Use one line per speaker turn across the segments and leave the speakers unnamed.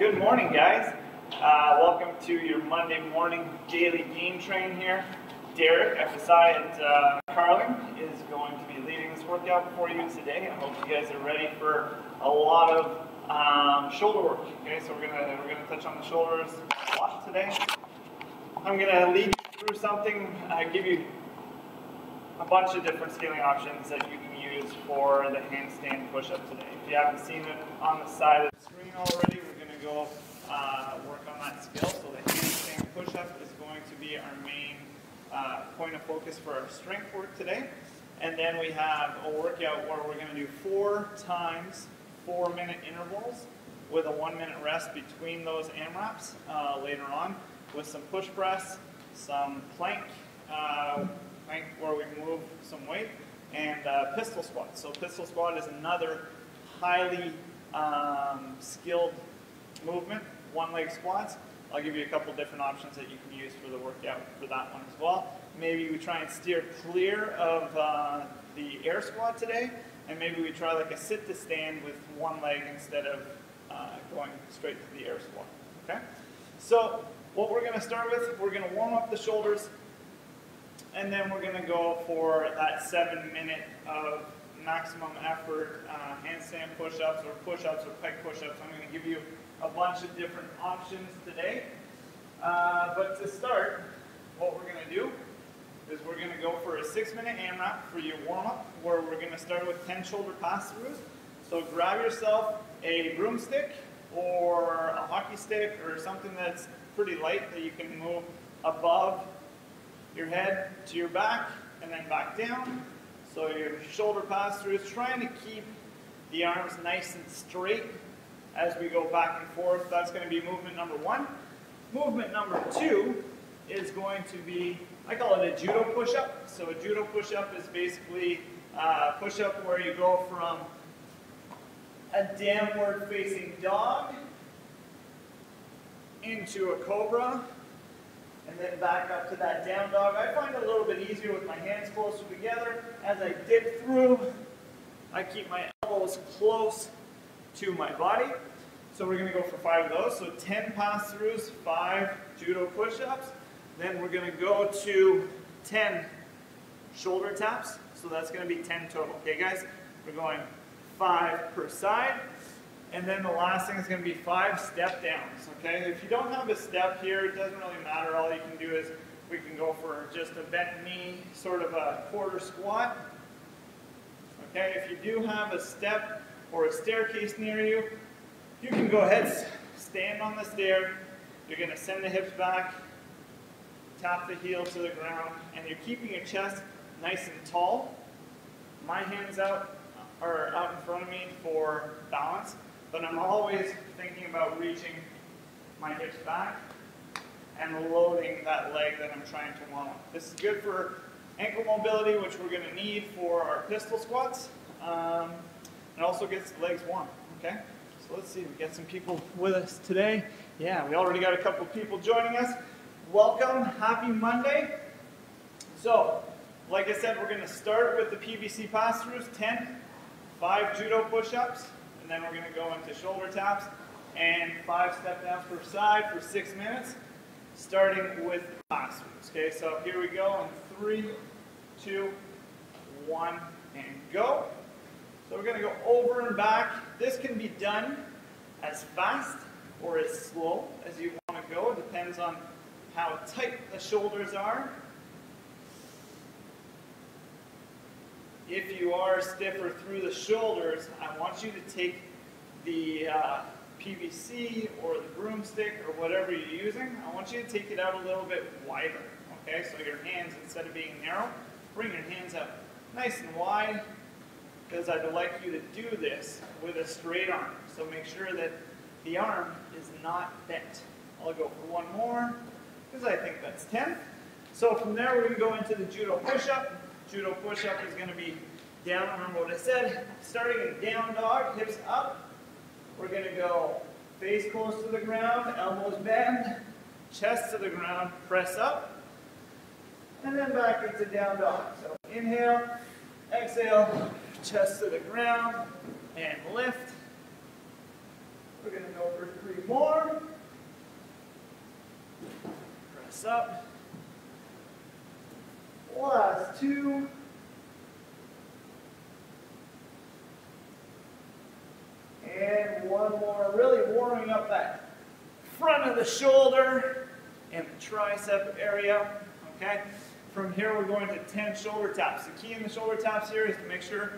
Good morning, guys. Welcome to your Monday morning daily game train here. Derek, FSI at Carling, is going to be leading this workout for you today. I hope you guys are ready for a lot of shoulder work. Okay, so we're gonna touch on the shoulders a lot today. I'm gonna lead you through something, give you a bunch of different scaling options that you can use for the handstand push-up today. If you haven't seen it on the side of the screen already, we're going to go work on that skill. So the handstand push-up is going to be our main point of focus for our strength work today. And then we have a workout where we're going to do 4 times 4-minute intervals with a 1-minute rest between those AMRAPs later on, with some push press, some plank where we move some weight, and pistol squat. So pistol squat is another highly skilled movement, one-leg squats. I'll give you a couple different options that you can use for the workout for that one as well. Maybe we try and steer clear of the air squat today, and maybe we try like a sit to stand with one leg instead of going straight to the air squat. Okay? So what we're going to start with, we're going to warm up the shoulders, and then we're going to go for that 7-minute of maximum effort handstand push-ups or push-ups or pec push-ups. I'm going to give you a bunch of different options today. But to start, what we're going to do is we're going to go for a 6-minute AMRAP for your warm-up, where we're going to start with 10 shoulder pass-throughs. So grab yourself a broomstick or a hockey stick or something that's pretty light that you can move above your head to your back and then back down. So your shoulder pass-throughs, trying to keep the arms nice and straight as we go back and forth. That's going to be movement number 1. Movement number 2 is going to be, I call it a judo push-up. So a judo push-up is basically a push-up where you go from a downward facing dog into a cobra, and then back up to that down dog. I find it a little bit easier with my hands closer together. As I dip through, I keep my elbows close to my body. So we're going to go for 5 of those. So 10 pass-throughs, 5 judo push-ups. Then we're going to go to 10 shoulder taps. So that's going to be 10 total. Okay, guys? We're going 5 per side. And then the last thing is going to be 5 step downs, okay? If you don't have a step here, it doesn't really matter. All you can do is we can go for just a bent knee, sort of a quarter squat. Okay, if you do have a step or a staircase near you, you can go ahead, stand on the stair. You're going to send the hips back, tap the heel to the ground, and you're keeping your chest nice and tall. My hands are out in front of me for balance. But I'm always thinking about reaching my hips back and loading that leg that I'm trying to warm up. This is good for ankle mobility, which we're going to need for our pistol squats. It also gets the legs warm, okay? So let's see, we got some people with us today. Yeah, we already got a couple people joining us. Welcome, happy Monday. So, like I said, we're going to start with the PVC pass-throughs, 10, 5 judo push-ups. And then we're going to go into shoulder taps and 5 step downs per side for 6 minutes, starting with pass-throughs. Okay, so here we go in 3, 2, 1, and go. So we're going to go over and back. This can be done as fast or as slow as you want to go. It depends on how tight the shoulders are. If you are stiffer through the shoulders, I want you to take the PVC or the broomstick or whatever you're using, I want you to take it out a little bit wider. Okay, so your hands, instead of being narrow, bring your hands out nice and wide, because I'd like you to do this with a straight arm. So make sure that the arm is not bent. I'll go for 1 more, because I think that's 10. So from there, we're going to go into the judo push-up. Judo push-up is going to be down, remember what I said, starting in down dog, hips up. We're going to go face close to the ground, elbows bend, chest to the ground, press up, and then back into down dog. So inhale, exhale, chest to the ground, and lift. We're going to go for 3 more. Press up. Last 2. And 1 more, really warming up that front of the shoulder and the tricep area, okay? From here, we're going to 10 shoulder taps. The key in the shoulder taps here is to make sure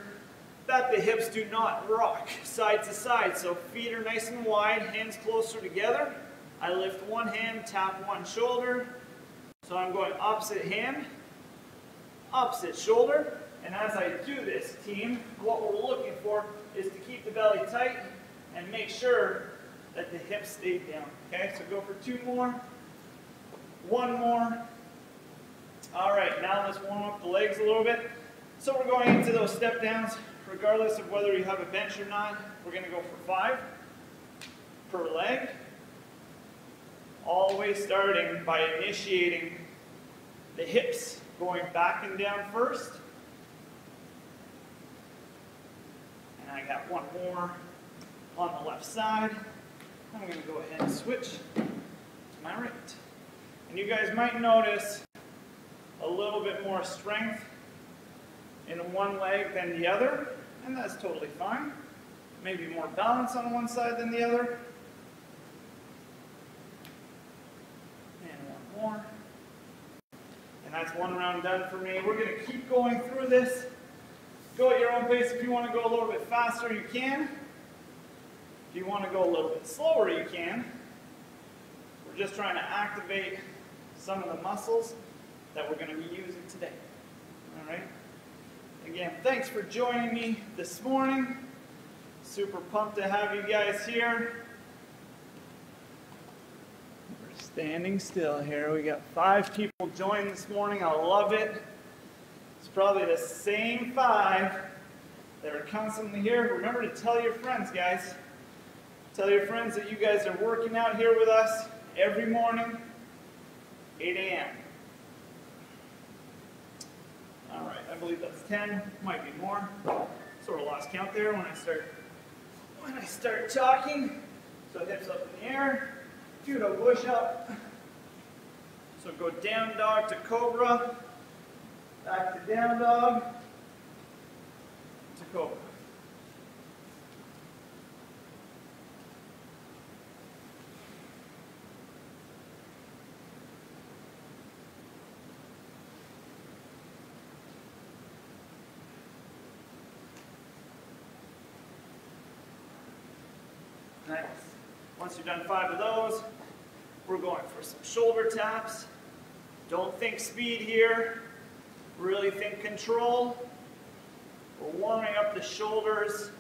that the hips do not rock side to side. So feet are nice and wide, hands closer together. I lift one hand, tap one shoulder. So I'm going opposite hand, opposite shoulder. And as I do this, team, what we're looking for is to keep the belly tight and make sure that the hips stay down. Okay, so go for 2 more, 1 more. All right, now let's warm up the legs a little bit. So we're going into those step downs, regardless of whether you have a bench or not. We're going to go for 5 per leg. Always starting by initiating the hips, going back and down first. And I got 1 more on the left side. I'm going to go ahead and switch to my right. And you guys might notice a little bit more strength in one leg than the other, and that's totally fine. Maybe more balance on one side than the other. And 1 more. And that's 1 round done for me. We're going to keep going through this. Go at your own pace. If you want to go a little bit faster, you can. If you want to go a little bit slower, you can. We're just trying to activate some of the muscles that we're going to be using today. All right? Again, thanks for joining me this morning. Super pumped to have you guys here. We're standing still here. We got 5 people joined this morning. I love it. It's probably the same 5 that are constantly here. Remember to tell your friends, guys. Tell your friends that you guys are working out here with us every morning, 8 a.m. All right, I believe that's 10, might be more. Sort of lost count there when I start talking. So hips up in the air, Judo Push-Up. So go down dog to cobra, back to down dog to cobra. Nice. Once you've done 5 of those, we're going for some shoulder taps. Don't think speed here. Really think control. We're warming up the shoulders,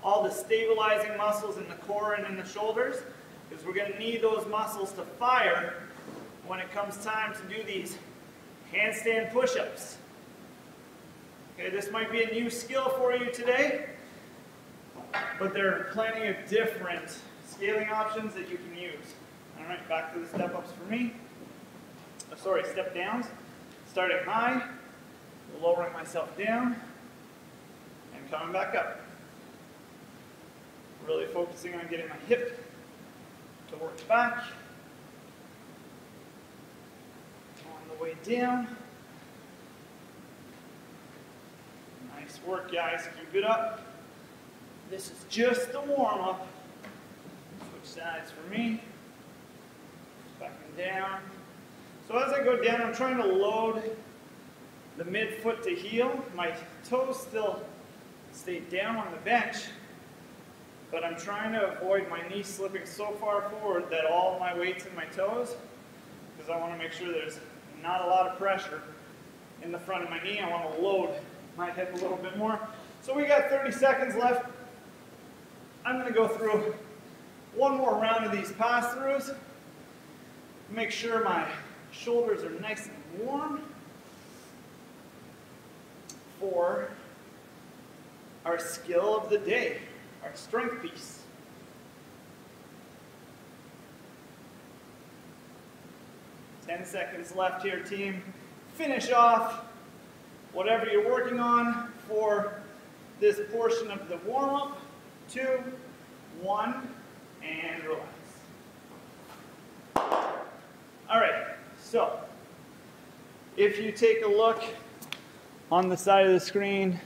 all the stabilizing muscles in the core and in the shoulders, because we're going to need those muscles to fire when it comes time to do these handstand push-ups. Okay, this might be a new skill for you today, but there are plenty of different scaling options that you can use. All right, back to the step-ups for me. Step downs. Starting high, lowering myself down, and coming back up. Really focusing on getting my hip to work back. On the way down. Nice work, guys. Keep it up. This is just the warm-up. Switch sides for me. Back and down. So as I go down, I'm trying to load the mid-foot to heel. My toes still stay down on the bench, but I'm trying to avoid my knee slipping so far forward that all my weight's in my toes, because I want to make sure there's not a lot of pressure in the front of my knee. I want to load my hip a little bit more. So we got 30 seconds left. I'm going to go through 1 more round of these pass-throughs. Make sure my shoulders are nice and warm for our skill of the day, our strength piece. Ten seconds left here, team. Finish off whatever you're working on for this portion of the warm-up. 2, 1, and relax. All right, so if you take a look on the side of the screen,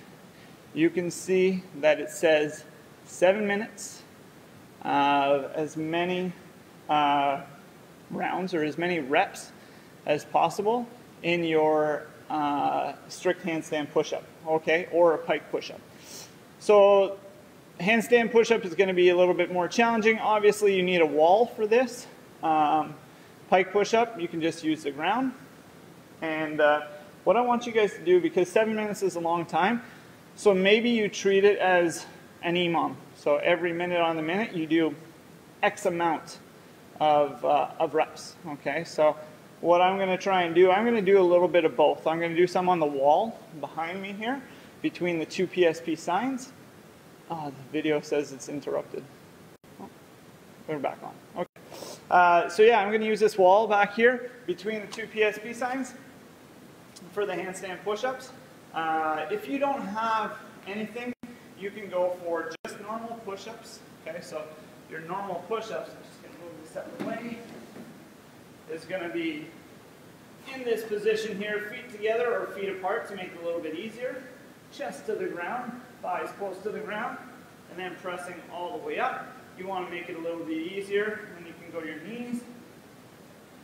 you can see that it says 7 minutes, as many rounds or as many reps as possible in your strict handstand push-up, okay, or a pike push-up. So handstand push-up is going to be a little bit more challenging. Obviously, you need a wall for this. Pike push-up, you can just use the ground. And what I want you guys to do, because 7 minutes is a long time, so maybe you treat it as an EMOM. So every minute on the minute, you do X amount of reps, okay? So what I'm going to try and do, I'm going to do a little bit of both. I'm going to do some on the wall behind me here, between the two PSP signs. Oh, the video says it's interrupted. Oh, we're back on. Okay. So yeah, I'm going to use this wall back here between the two PSP signs for the handstand push-ups. If you don't have anything, you can go for just normal push-ups. Okay, so your normal push-ups, I'm just going to move this out of the way, is going to be in this position here, feet together or feet apart to make it a little bit easier. Chest to the ground, thighs close to the ground, and then pressing all the way up. You want to make it a little bit easier, and you can go to your knees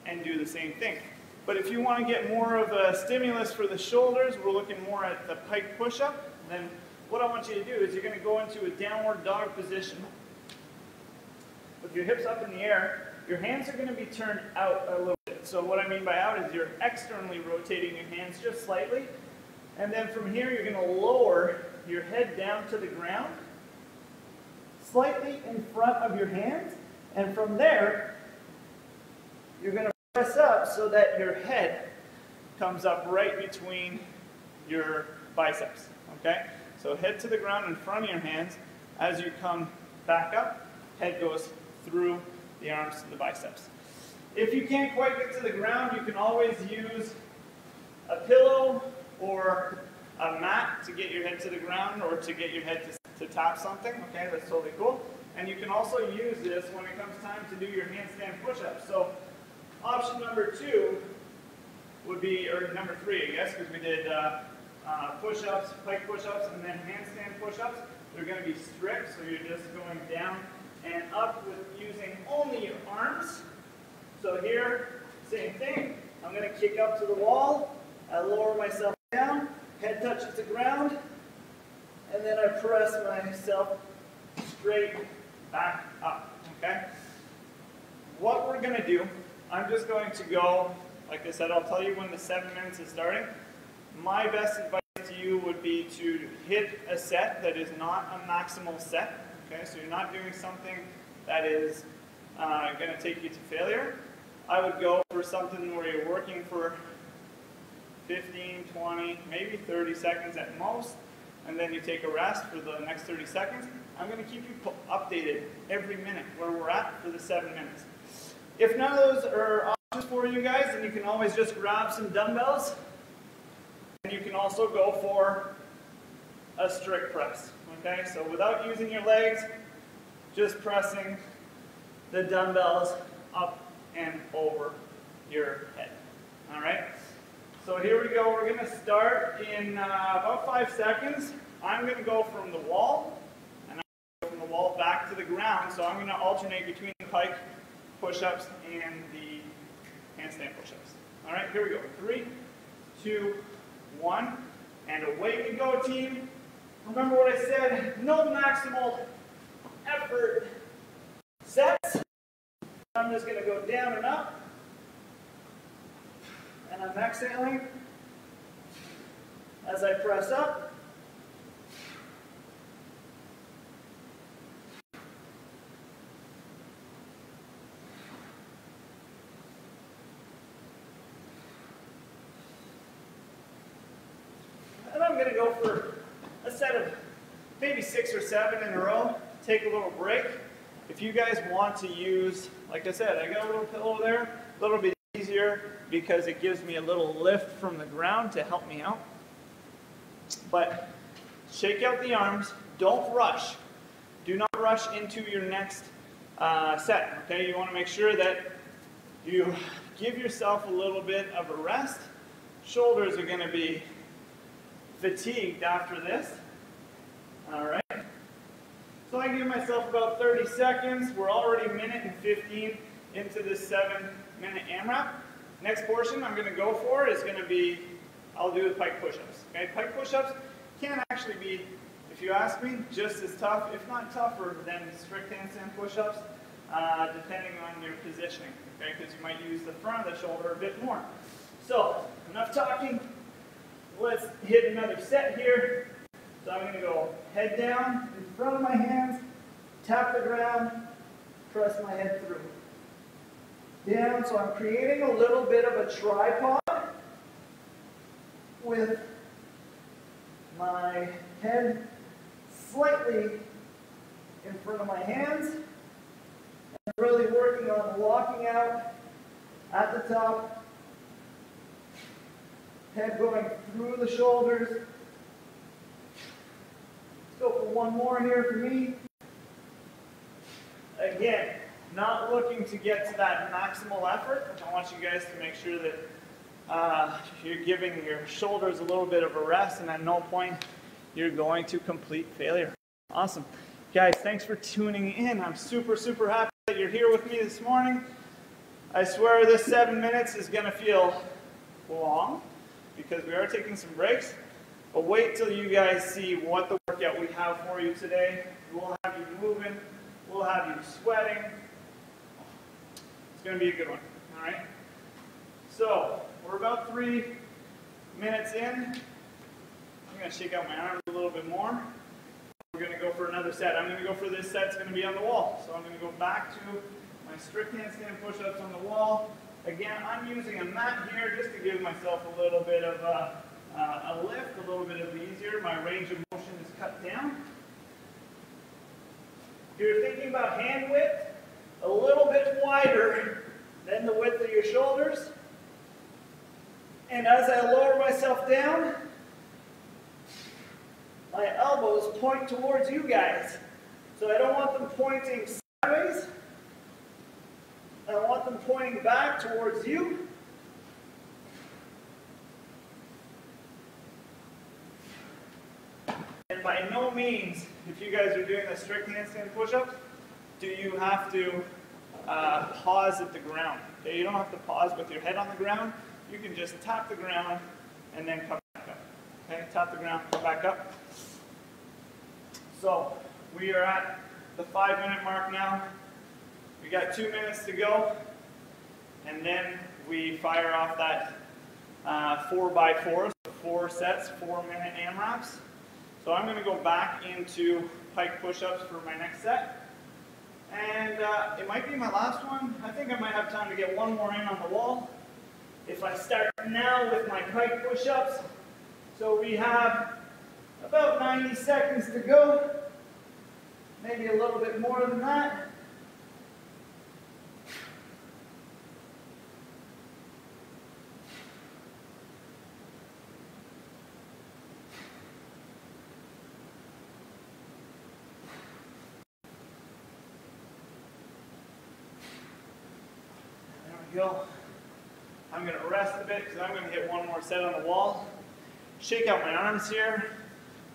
and do the same thing. But if you want to get more of a stimulus for the shoulders, we're looking more at the pike push-up. Then what I want you to do is you're going to go into a downward dog position with your hips up in the air. Your hands are going to be turned out a little bit. So what I mean by out is you're externally rotating your hands just slightly. And then from here, you're going to lower your head down to the ground, slightly in front of your hands. And from there, you're going to press up so that your head comes up right between your biceps, okay? So head to the ground in front of your hands. As you come back up, head goes through the arms to the biceps. If you can't quite get to the ground, you can always use a pillow or a mat to get your head to the ground or to get your head to tap something, okay? That's totally cool. And you can also use this when it comes time to do your handstand push-ups. So option number 2 would be, or number 3, I guess, because we did push-ups, pike push-ups, and then handstand push-ups. They're going to be strict, so you're just going down and up with using only your arms. So here, same thing. I'm going to kick up to the wall. I lower myself down, head touches the ground, and then I press myself straight back up, okay? What we're going to do, I'm just going to go, like I said, I'll tell you when the 7 minutes is starting. My best advice to you would be to hit a set that is not a maximal set, okay? So you're not doing something that is going to take you to failure. I would go for something where you're working for 15, 20, maybe 30 seconds at most, and then you take a rest for the next 30 seconds. I'm going to keep you updated every minute where we're at for the 7 minutes. If none of those are options for you guys, then you can always just grab some dumbbells, and you can also go for a strict press, okay? So without using your legs, just pressing the dumbbells up and over your head, all right? So here we go. We're going to start in about 5 seconds. I'm going to go from the wall, and I'm going to go from the wall back to the ground. So I'm going to alternate between the pike push-ups and the handstand push-ups. All right, here we go. 3, 2, 1, and away we go, team. Remember what I said, no maximal effort sets. I'm just going to go down and up. And I'm exhaling as I press up. And I'm going to go for a set of maybe 6 or 7 in a row. Take a little break. If you guys want to use, like I said, I got a little pillow there, a little bit easier because it gives me a little lift from the ground to help me out. But shake out the arms. Don't rush. Do not rush into your next set. Okay, you want to make sure that you give yourself a little bit of a rest. Shoulders are going to be fatigued after this. All right. So I give myself about 30 seconds. We're already a minute and 15 into this 7-minute AMRAP. Next portion I'm going to go for is going to be, I'll do the pike push-ups. Okay, pike push-ups can actually be, if you ask me, just as tough, if not tougher, than strict handstand push-ups, depending on your positioning. Okay, because you might use the front of the shoulder a bit more. So enough talking. Let's hit another set here. So I'm going to go head down in front of my hands, tap the ground, press my head through. Down, so I'm creating a little bit of a tripod with my head slightly in front of my hands. And really working on locking out at the top, head going through the shoulders. Go for one more here for me. Again, not looking to get to that maximal effort. I want you guys to make sure that you're giving your shoulders a little bit of a rest, and at no point you're going to complete failure. Awesome. Guys, thanks for tuning in. I'm super, super happy that you're here with me this morning. I swear this 7 minutes is going to feel long because we are taking some breaks. But wait till you guys see what the workout we have for you today. We'll have you moving. We'll have you sweating. It's going to be a good one. All right? So, we're about 3 minutes in. I'm going to shake out my arms a little bit more. We're going to go for another set. I'm going to go for this set. It's going to be on the wall. So I'm going to go back to my strict handstand push-ups on the wall. Again, I'm using a mat here just to give myself a little bit of a lift, a little bit of easier. My range of motion is cut down. If you're thinking about hand width, a little bit wider than the width of your shoulders. And as I lower myself down, my elbows point towards you guys. So I don't want them pointing sideways. I want them pointing back towards you. And by no means, if you guys are doing the strict handstand push-ups, do you have to pause at the ground. Okay, you don't have to pause with your head on the ground. You can just tap the ground and then come back up. Okay, tap the ground, come back up. So we are at the 5-minute mark now. We got 2 minutes to go, and then we fire off that 4x4, so 4 sets, 4-minute AMRAPs. So I'm going to go back into pike push-ups for my next set. And it might be my last one. I think I might have time to get one more in on the wall. If I start now with my pike push-ups, so we have about 90 seconds to go. Maybe a little bit more than that. Go. I'm going to rest a bit because I'm going to hit one more set on the wall. Shake out my arms here.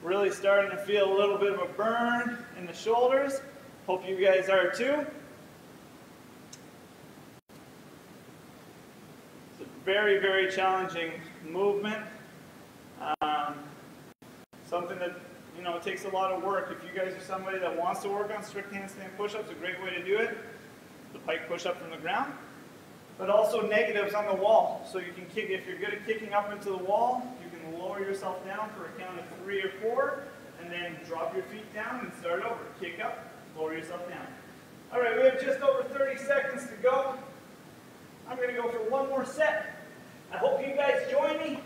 Really starting to feel a little bit of a burn in the shoulders. Hope you guys are too. It's a very, very challenging movement. Something that, you know, it takes a lot of work. If you guys are somebody that wants to work on strict handstand push-ups, a great way to do it. The pike push-up from the ground. But also negatives on the wall. So you can kick, if you're good at kicking up into the wall, you can lower yourself down for a count of 3 or 4, and then drop your feet down and start over. Kick up, lower yourself down. All right, we have just over 30 seconds to go. I'm going to go for one more set. I hope you guys join me.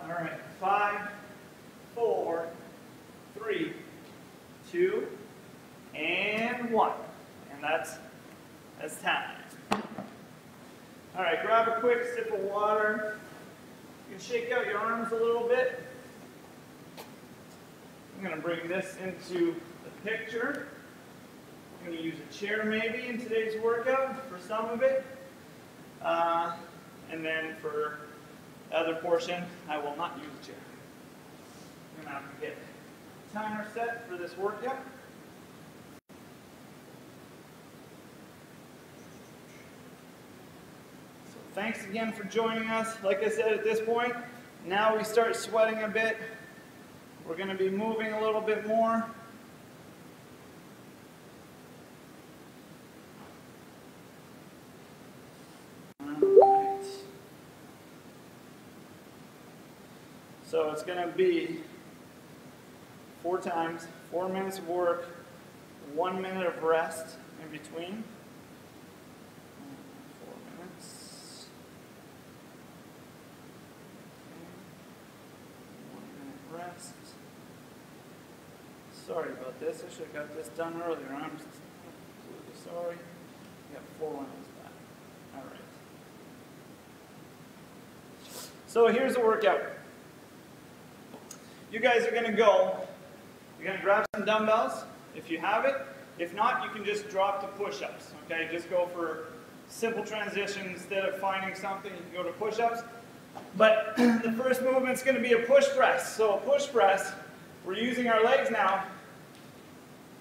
All right, 5, 4, and 1. And that's time. All right, grab a quick sip of water. You can shake out your arms a little bit. I'm going to bring this into the picture. I'm going to use a chair maybe in today's workout for some of it. And then for the other portion, I will not use a chair. I'm going to have to get a timer set for this workout. So thanks again for joining us. Like I said, at this point, now we start sweating a bit. We're going to be moving a little bit more. So it's going to be 4 times, 4 minutes of work, 1 minute of rest in between. 4 minutes. 1 minute rest. Sorry about this. I should have got this done earlier. I'm completely sorry. We got 4 minutes back. All right. So here's the workout. You guys are going to go, you're going to grab some dumbbells if you have it. If not, you can just drop to push-ups, okay? Just go for simple transition. Instead of finding something, you can go to push-ups. But the first movement's going to be a push press. So a push press, we're using our legs now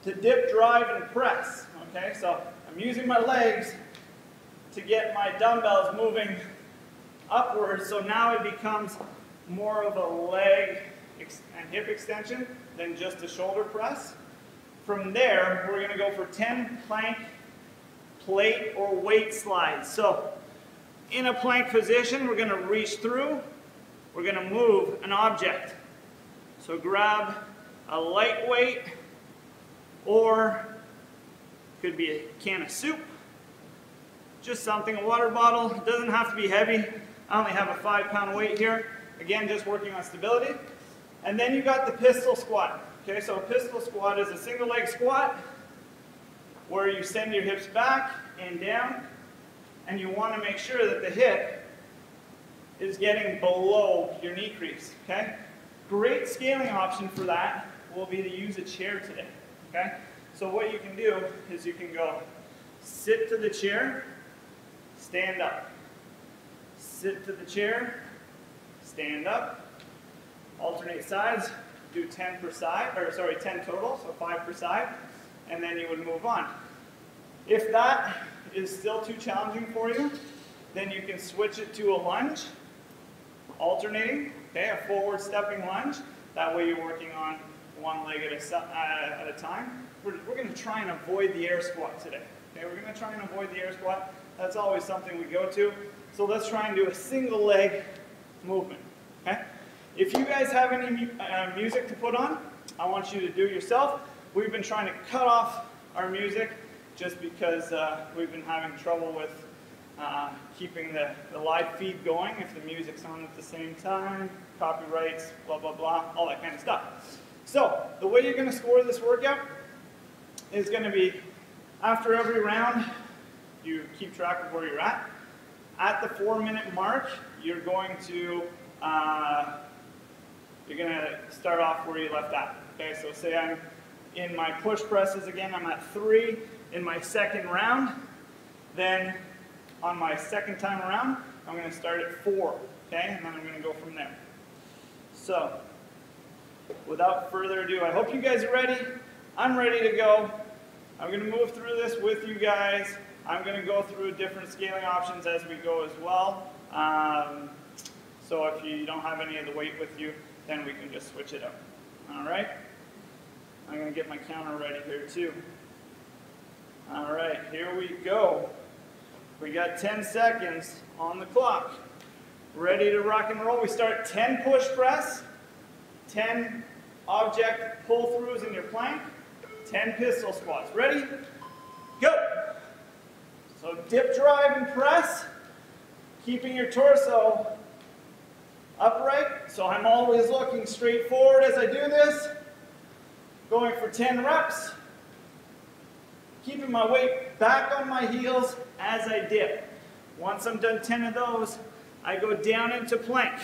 to dip, drive, and press, okay? So I'm using my legs to get my dumbbells moving upwards, so now it becomes more of a leg and hip extension than just a shoulder press. From there, we're going to go for 10 plank, plate, or weight slides. So in a plank position, we're going to reach through. We're going to move an object. So grab a lightweight, or could be a can of soup, just something, a water bottle. It doesn't have to be heavy. I only have a 5-pound weight here. Again, just working on stability. And then you got the pistol squat. Okay, so a pistol squat is a single leg squat where you send your hips back and down, and you want to make sure that the hip is getting below your knee crease. Okay? Great scaling option for that will be to use a chair today. Okay? So what you can do is you can go sit to the chair, stand up. Sit to the chair, stand up. Alternate sides, do 10 per side, or sorry, 10 total, so 5 per side, and then you would move on. If that is still too challenging for you, then you can switch it to a lunge, alternating, okay, a forward stepping lunge. That way you're working on one leg at a time. We're going to try and avoid the air squat today. Okay, we're going to try and avoid the air squat. That's always something we go to. So let's try and do a single leg movement. Okay? If you guys have any music to put on, I want you to do it yourself. We've been trying to cut off our music just because we've been having trouble with keeping the live feed going if the music's on at the same time, copyrights, blah, blah, blah, all that kind of stuff. So the way you're going to score this workout is going to be after every round, you keep track of where you're at. At the 4-minute mark, you're going to start off where you left at. Okay, so say I'm in my push presses again, I'm at 3 in my second round. Then on my second time around, I'm going to start at 4. Okay, and then I'm going to go from there. So without further ado, I hope you guys are ready. I'm ready to go. I'm going to move through this with you guys. I'm going to go through different scaling options as we go as well. So if you don't have any of the weight with you, then we can just switch it up. All right? I'm going to get my counter ready here too. All right, here we go. We got 10 seconds on the clock. Ready to rock and roll. We start 10 push press, 10 object pull-throughs in your plank, 10 pistol squats. Ready? Go! So dip, drive, and press, keeping your torso upright. So I'm always looking straight forward as I do this. Going for 10 reps. keeping my weight back on my heels as I dip. Once I'm done 10 of those, I go down into plank.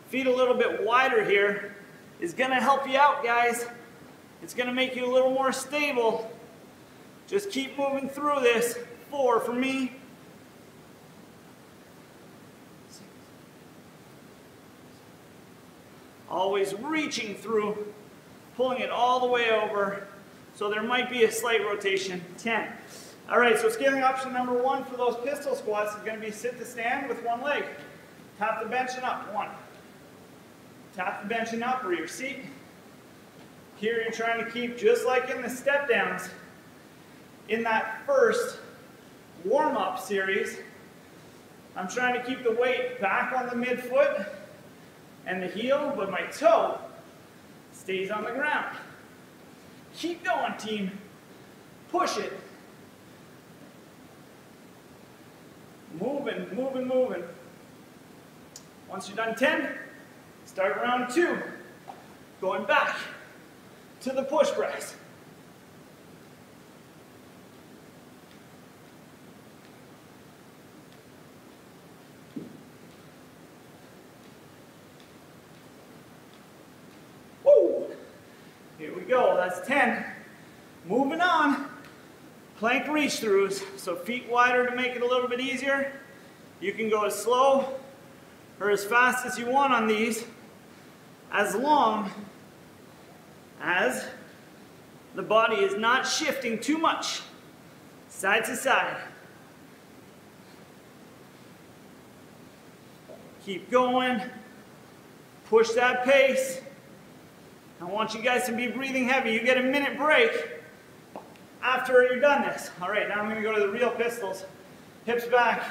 Feet a little bit wider here is gonna help you out, guys. It's gonna make you a little more stable. Just keep moving through this. 4 for me. 6. Always reaching through, pulling it all the way over. So there might be a slight rotation. 10. All right, so scaling option number 1 for those pistol squats is going to be sit to stand with one leg. Tap the bench and up. 1. Tap the bench and up or your seat. Here you're trying to keep, just like in the step downs, in that first warm-up series, I'm trying to keep the weight back on the midfoot and the heel, but my toe stays on the ground. Keep going, team. Push it. Moving, moving, moving. Once you're done 10, start round 2. Going back to the push press. Woo! Here we go, that's 10. Moving on. Plank reach throughs, so feet wider to make it a little bit easier. You can go as slow or as fast as you want on these, as long as the body is not shifting too much side to side. Keep going. Push that pace. I want you guys to be breathing heavy. You get a minute break after you're done this. All right, now I'm going to go to the real pistols. Hips back.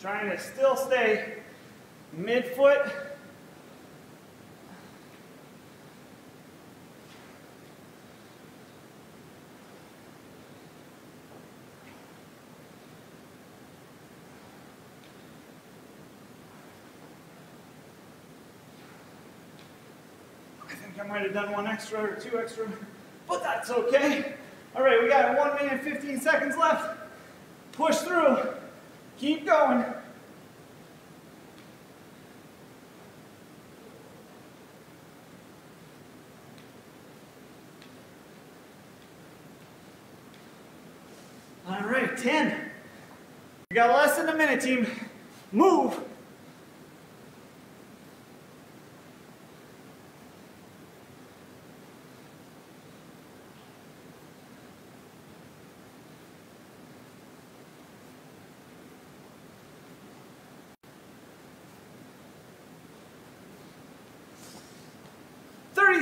Trying to still stay midfoot. I think I might have done 1 extra or 2 extra, but that's okay. All right, we got 1 minute and 15 seconds left. Push through. Keep going. All right, 10. We got less than a minute, team. Move.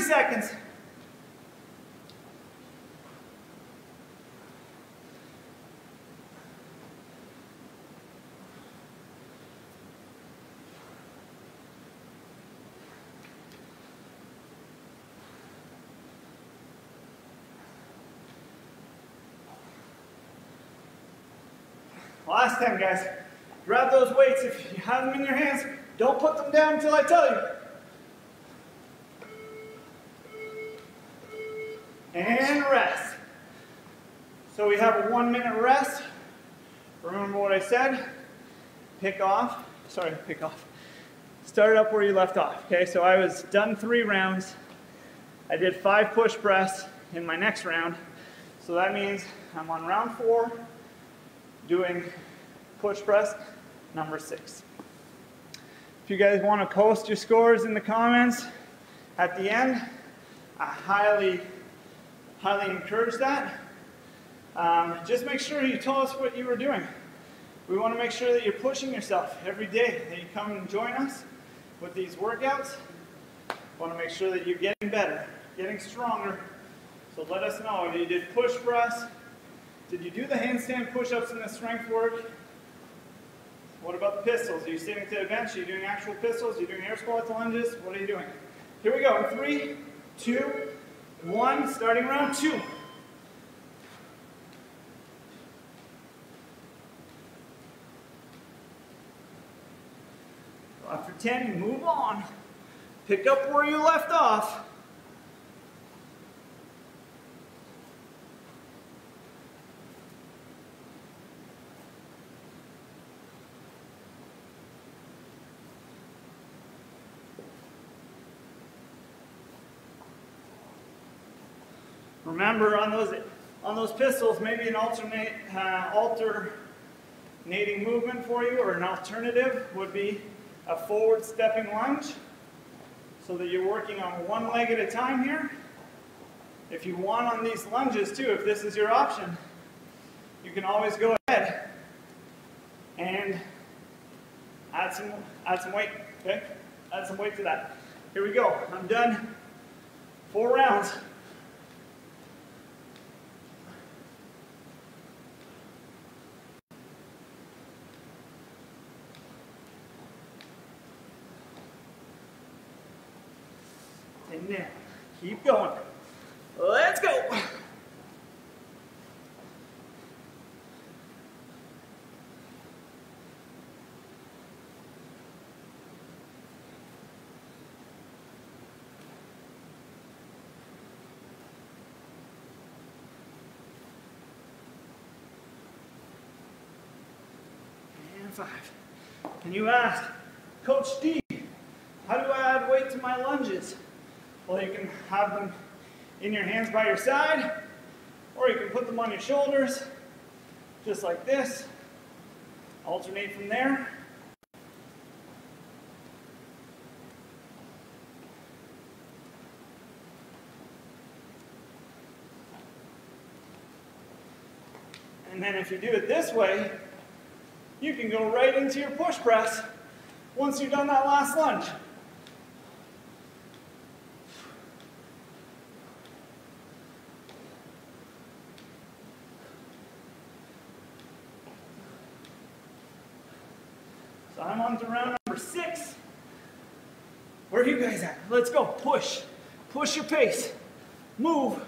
Seconds. Last 10, guys. Grab those weights if you have them in your hands. Don't put them down until I tell you. And rest. So we have a 1 minute rest. Remember what I said? Pick off. Start up where you left off. Okay, so I was done 3 rounds. I did 5 push press in my next round. So that means I'm on round 4 doing push press number 6. If you guys want to post your scores in the comments at the end, I highly encourage that. Just make sure you tell us what you were doing. We want to make sure that you're pushing yourself every day, that you come and join us with these workouts. We want to make sure that you're getting better, getting stronger. So let us know if you did push press. Did you do the handstand push-ups and the strength work? What about the pistols? Are you sitting to the bench? Are you doing actual pistols? Are you doing air squats, lunges? What are you doing? Here we go. 3, 2, 1, starting round 2. After 10, you move on. Pick up where you left off. Remember on those pistols, maybe an alternating movement for you, or an alternative would be a forward stepping lunge, so that you're working on one leg at a time here. If you want on these lunges too, if this is your option, you can always go ahead and add some weight, okay? Add some weight to that. Here we go. I'm done. 4 rounds. And then keep going. Let's go. And 5. And you ask, Coach D, how do I add weight to my lunges? Well, you can have them in your hands by your side, or you can put them on your shoulders, just like this. Alternate from there. And then if you do it this way, you can go right into your push press once you've done that last lunge. So I'm on to round number 6. Where are you guys at? Let's go. Push. Push your pace. Move.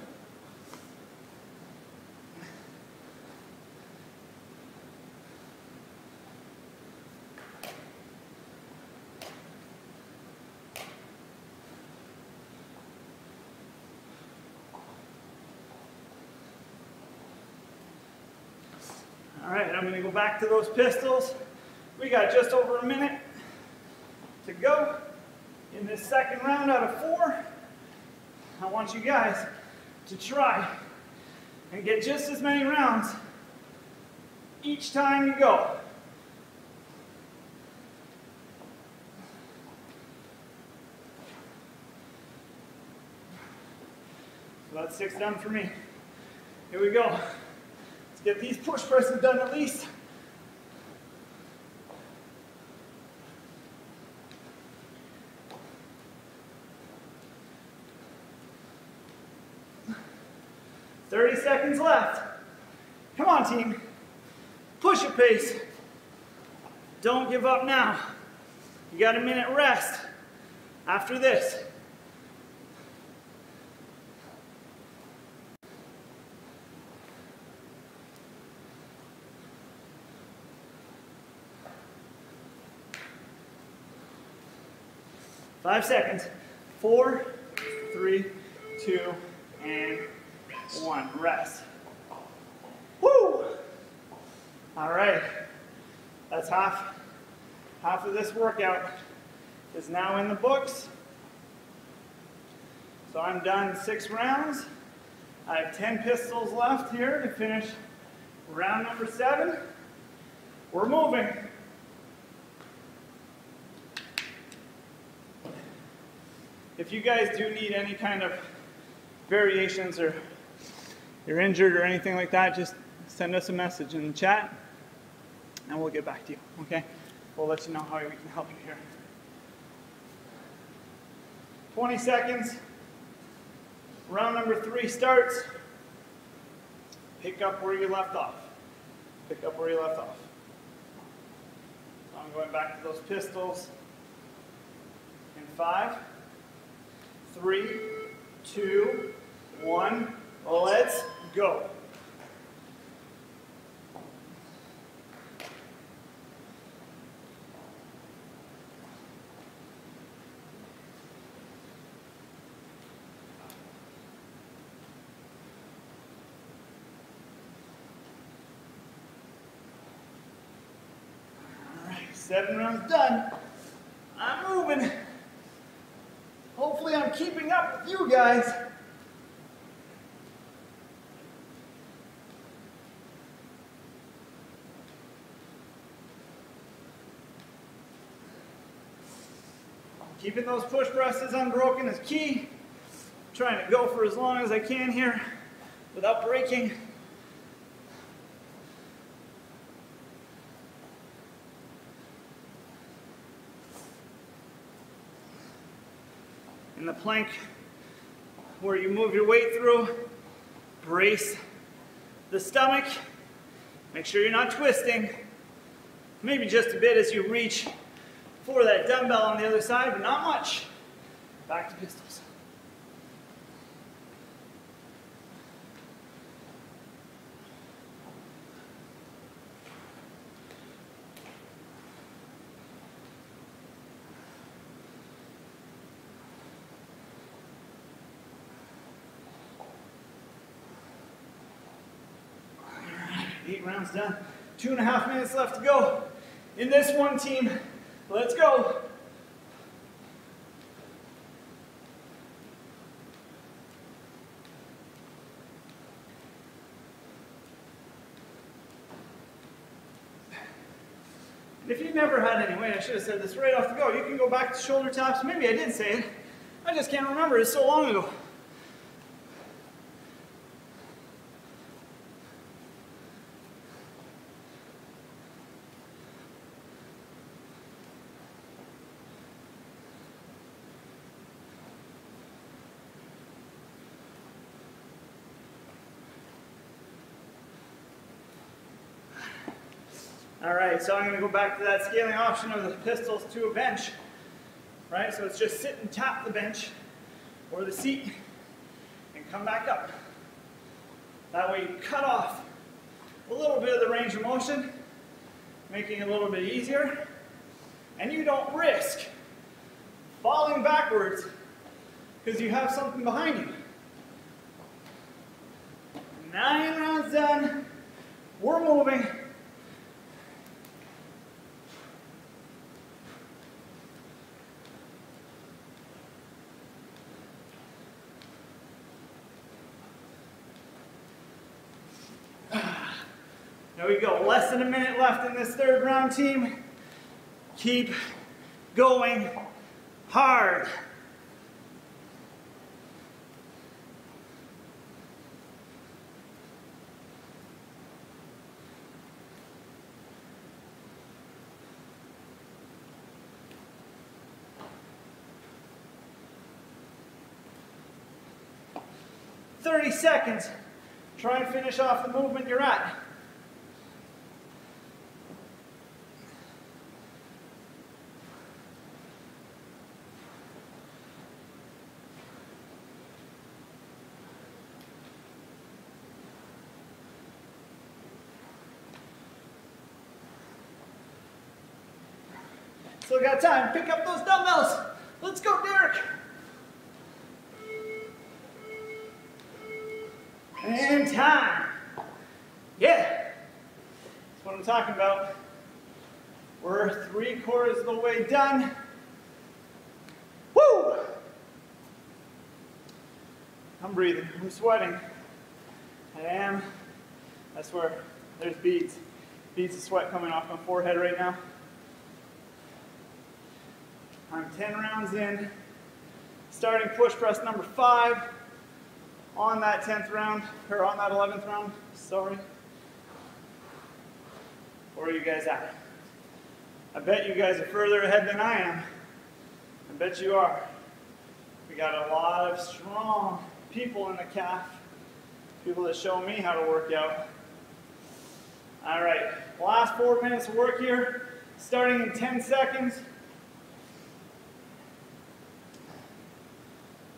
All right, I'm going to go back to those pistols. We got just over a minute to go in this second round out of 4. I want you guys to try and get just as many rounds each time you go. So that's 6 done for me. Here we go. Let's get these push presses done at least. "30 seconds left. Come on, team. Push your pace. Don't give up now. You got a minute rest after this. Five seconds. 4, 3, 2, and 1. Rest. Woo! All right. That's half of this workout is now in the books. So I'm done 6 rounds. I have 10 pistols left here to finish round number 7. We're moving. If you guys do need any kind of variations, or you're injured or anything like that, just send us a message in the chat and we'll get back to you, okay? We'll let you know how we can help you here. 20 seconds. Round number 3 starts. Pick up where you left off. Pick up where you left off. So I'm going back to those pistols in 5, 3, 2, 1. Let's go. All right, 7 rounds done. I'm moving. Hopefully I'm keeping up with you guys. Keeping those push presses unbroken is key. Trying to go for as long as I can here without breaking. In the plank, where you move your weight through, brace the stomach. Make sure you're not twisting. Maybe just a bit as you reach for that dumbbell on the other side, but not much. Back to pistols. All right, 8 rounds done. 2.5 minutes left to go in this one, team. Let's go. And if you've never had any weight, I should have said this right off the go. You can go back to shoulder taps. Maybe I did say it. I just can't remember. It's so long ago. All right, so I'm going to go back to that scaling option of the pistols to a bench, right? So it's just sit and tap the bench or the seat and come back up. That way you cut off a little bit of the range of motion, making it a little bit easier, and you don't risk falling backwards because you have something behind you. 9 rounds done, we're moving. There we go, less than a minute left in this 3rd round, team. Keep going hard. "30 seconds. Try and finish off the movement you're at. Still got time. Pick up those dumbbells. Let's go, Derek. And time. Yeah. That's what I'm talking about. We're 3/4 of the way done. Woo! I'm breathing. I'm sweating. I am. I swear. There's beads. Beads of sweat coming off my forehead right now. I'm 10 rounds in, starting push press number 5 on that 10th round, or on that 11th round, sorry. Where are you guys at? I bet you guys are further ahead than I am. I bet you are. We got a lot of strong people in the calf, people that show me how to work out. All right, last 4 minutes of work here, starting in 10 seconds.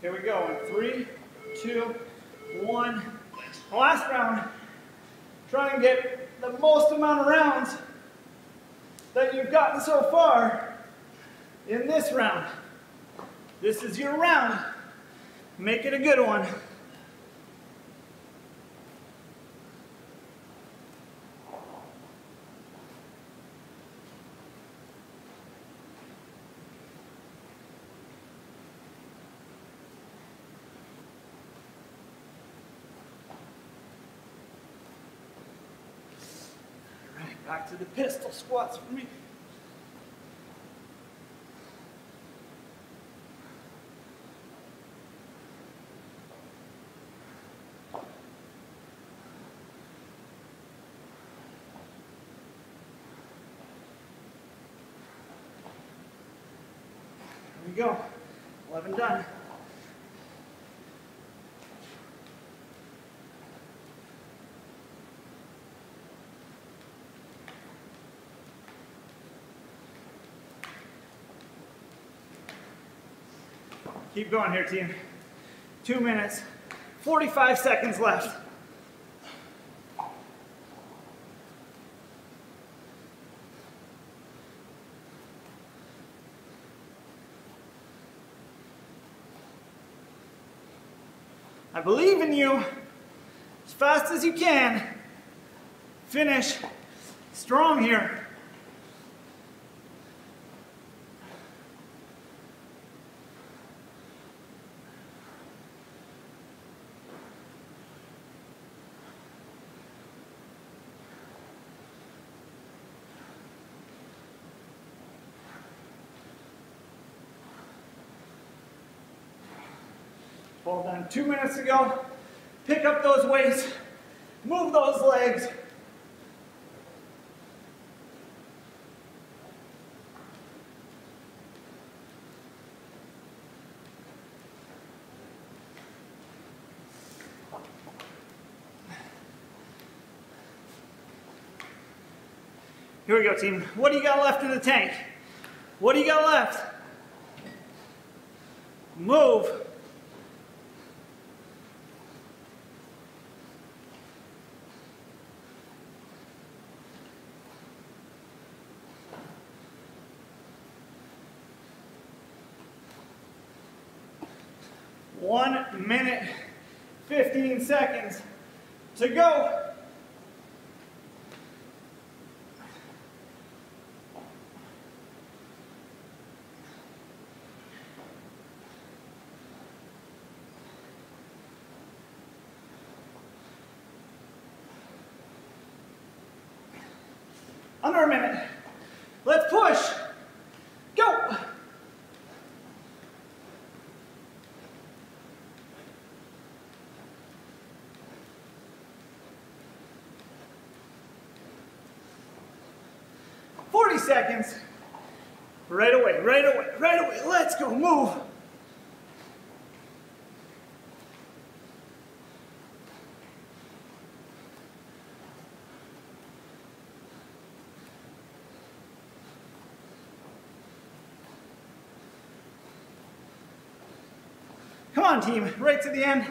Here we go in 3, 2, 1. Last round. Try and get the most amount of rounds that you've gotten so far in this round. This is your round. Make it a good one. Back to the pistol squats for me. go. 11 done. Keep going here, team. 2 minutes, 45 seconds left. I believe in you. As fast as you can. Finish strong here. Well done. 2 minutes to go. Pick up those weights. Move those legs. Here we go, team. What do you got left in the tank? What do you got left? Move. One minute, 15 seconds to go. Under a minute. Let's push. Go. Seconds. Right away, right away, right away. Let's go, move. Come on, team, right to the end.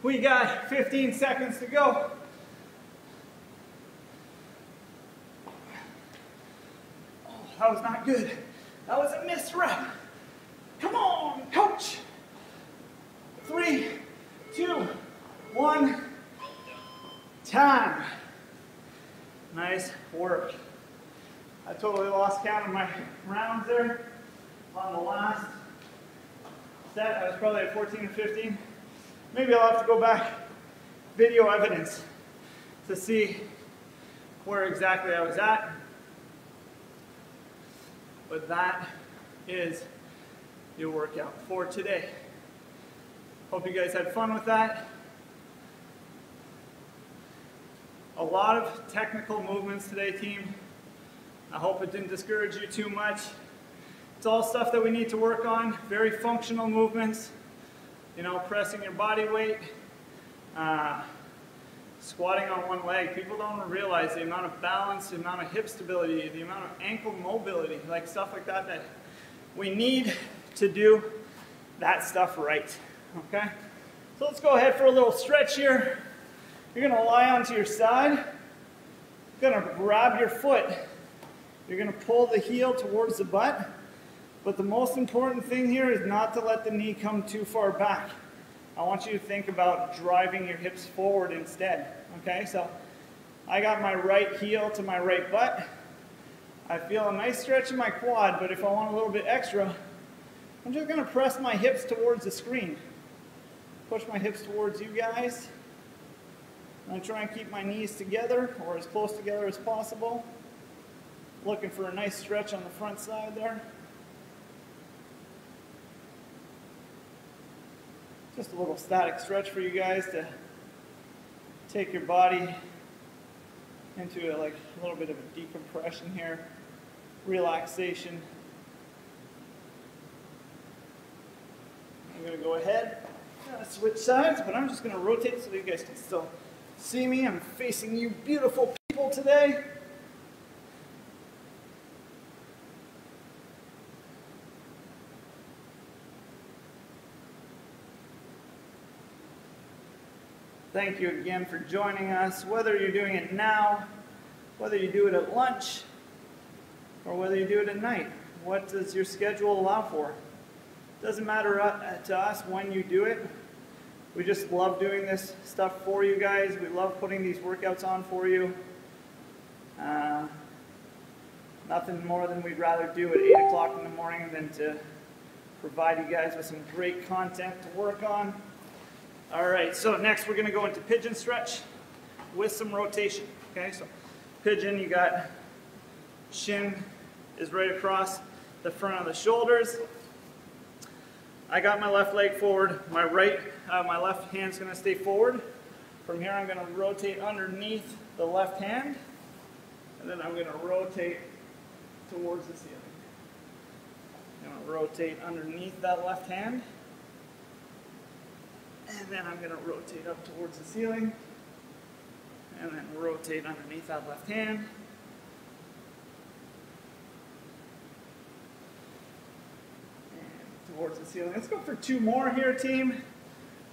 We got 15 seconds to go. That was not good. That was a missed rep. Come on, coach. 3, 2, 1. Time. Nice work. I totally lost count of my rounds there on the last set. I was probably at 14 or 15. Maybe I'll have to go back, video evidence, to see where exactly I was at. But that is your workout for today. Hope you guys had fun with that. A lot of technical movements today, team. I hope it didn't discourage you too much. It's all stuff that we need to work on. Very functional movements. You know, pressing your body weight, squatting on one leg. People don't realize the amount of balance, the amount of hip stability, the amount of ankle mobility, like stuff like that, that we need to do that stuff right, okay? So let's go ahead for a little stretch here. You're gonna lie onto your side. You're gonna grab your foot. You're gonna pull the heel towards the butt. But the most important thing here is not to let the knee come too far back. I want you to think about driving your hips forward instead, okay? So I got my right heel to my right butt. I feel a nice stretch in my quad, but if I want a little bit extra, I'm just gonna press my hips towards the screen. Push my hips towards you guys. I'm gonna try and keep my knees together, or as close together as possible. Looking for a nice stretch on the front side there. Just a little static stretch for you guys to take your body into a little bit of a decompression here, relaxation. I'm going to go ahead, switch sides, but I'm just going to rotate so that you guys can still see me. I'm facing you beautiful people today. Thank you again for joining us, whether you're doing it now, whether you do it at lunch, or whether you do it at night. What does your schedule allow for? Doesn't matter to us when you do it. We just love doing this stuff for you guys. We love putting these workouts on for you. Nothing more than we'd rather do at 8 o'clock in the morning than to provide you guys with some great content to work on. All right, so next we're going to go into pigeon stretch with some rotation. Okay, so pigeon, you got shin is right across the front of the shoulders. I got my left leg forward, my left hand's going to stay forward. From here I'm going to rotate underneath the left hand, and then I'm going to rotate towards the ceiling. I'm going to rotate underneath that left hand. And then I'm going to rotate up towards the ceiling, and then rotate underneath that left hand. And towards the ceiling. Let's go for 2 more here, team.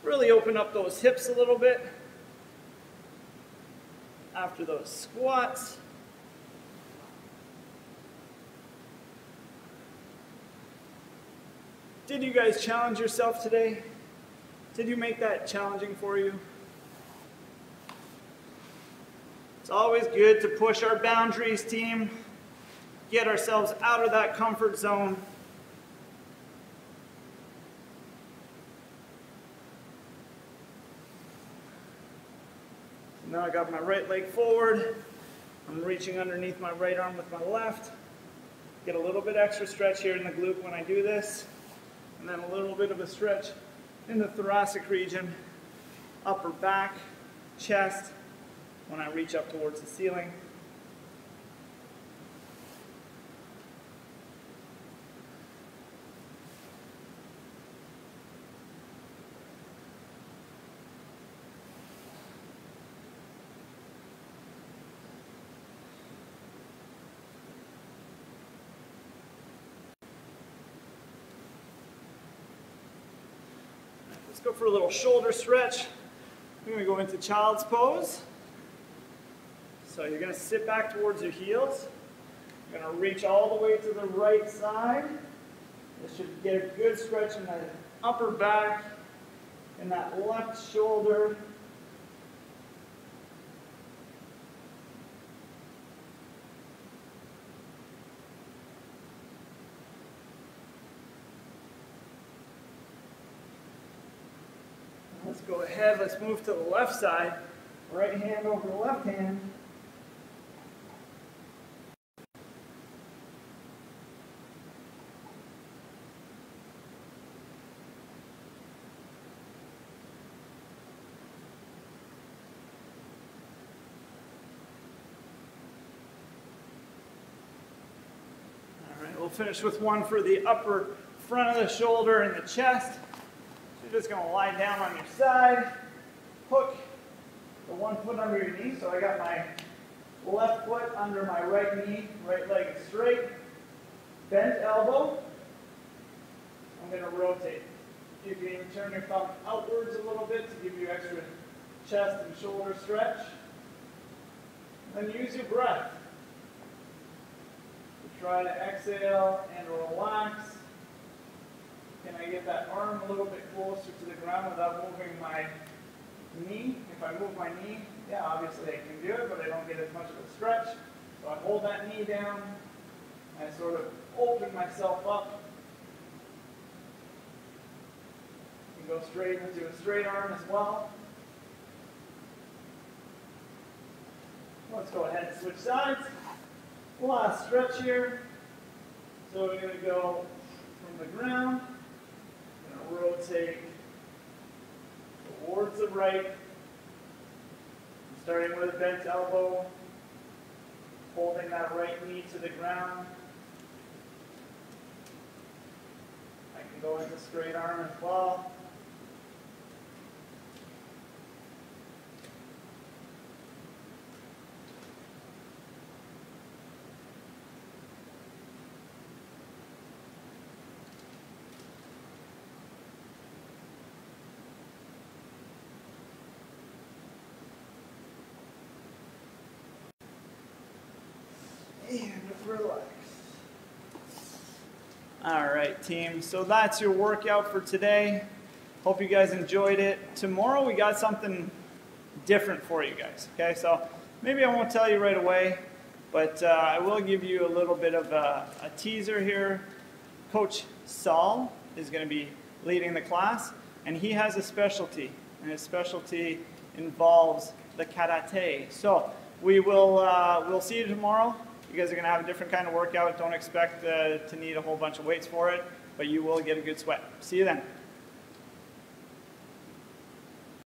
Really open up those hips a little bit after those squats. Did you guys challenge yourself today? Did you make that challenging for you? It's always good to push our boundaries, team. Get ourselves out of that comfort zone. So now I got my right leg forward. I'm reaching underneath my right arm with my left. Get a little bit extra stretch here in the glute when I do this. And then a little bit of a stretch in the thoracic region, upper back, chest, when I reach up towards the ceiling. Let's go for a little shoulder stretch. We're going to go into child's pose. So you're going to sit back towards your heels. You're going to reach all the way to the right side. This should get a good stretch in that upper back and that left shoulder. Let's go ahead, let's move to the left side. Right hand over the left hand. All right, we'll finish with one for the upper front of the shoulder and the chest. You're just going to lie down on your side, hook the one foot under your knee. So I got my left foot under my right knee, right leg is straight, bent elbow. I'm going to rotate. You can even turn your thumb outwards a little bit to give you extra chest and shoulder stretch. And then use your breath to try to exhale and relax. Can I get that arm a little bit closer to the ground without moving my knee? If I move my knee, yeah, obviously I can do it, but I don't get as much of a stretch. So I hold that knee down, and I sort of open myself up. You can go straight into a straight arm as well. Let's go ahead and switch sides. Last stretch here. So we're going to go from the ground. Rotate towards the right, starting with a bent elbow, holding that right knee to the ground. I can go into straight arm as well. And relax. All right, team. So that's your workout for today. Hope you guys enjoyed it. Tomorrow we got something different for you guys. Okay, so maybe I won't tell you right away, but I will give you a little bit of a teaser here. Coach Saul is going to be leading the class, and he has a specialty, and his specialty involves the karate. So we'll see you tomorrow. You guys are going to have a different kind of workout. Don't expect to need a whole bunch of weights for it, but you will get a good sweat. See you then.